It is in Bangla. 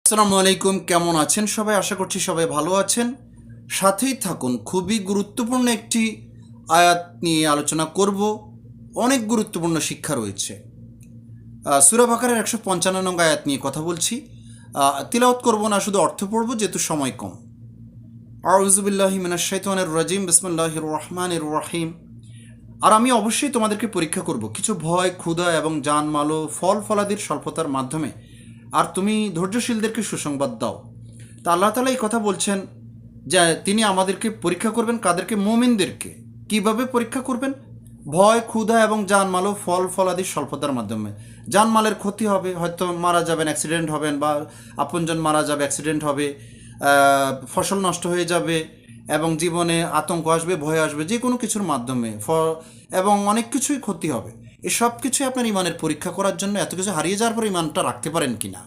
আসসালামু আলাইকুম, কেমন আছেন সবাই? আশা করছি সবাই ভালো আছেন। সাথেই থাকুন, খুবই গুরুত্বপূর্ণ একটি আয়াত নিয়ে আলোচনা করব। অনেক গুরুত্বপূর্ণ শিক্ষা রয়েছে। সূরা বাকারার 155 নং আয়াত নিয়ে কথা বলছি। তিলাওয়াত করব না, শুধু অর্থ পড়ব যেহেতু সময় কম। আউযু বিল্লাহি মিনাশ শাইতানির রাজিম, বিসমিল্লাহির রহমানির রহিম। আর আমি অবশ্যই তোমাদেরকে পরীক্ষা করব কিছু ভয়, ক্ষুধা এবং জানমাল ও ফল ফলাদির স্বল্পতার মাধ্যমে, আর তুমি ধৈর্যশীলদেরকে সুসংবাদ দাও। তা আল্লাহ তাআলা এই কথা বলছেন যে তিনি আমাদেরকে পরীক্ষা করবেন। কাদেরকে? মুমিনদেরকে। কিভাবে পরীক্ষা করবেন? ভয়, ক্ষুধা এবং জানমাল ও ফল ফলাদির স্বল্পতার মাধ্যমে। জানমালের ক্ষতি হবে, হয়তো মারা যাবেন, অ্যাক্সিডেন্ট হবেন, বা আপনজন মারা যাবে, অ্যাক্সিডেন্ট হবে, ফসল নষ্ট হয়ে যাবে, এবং জীবনে আতঙ্ক আসবে, ভয় আসবে, যে কোনো কিছুর মাধ্যমে এবং অনেক কিছুই ক্ষতি হবে। এই সব কিছুই আপনার ইমানের পরীক্ষা করার জন্য, এত কিছু হারিয়ে যাওয়ার পর ইমানটা রাখতে পারেন কিনা।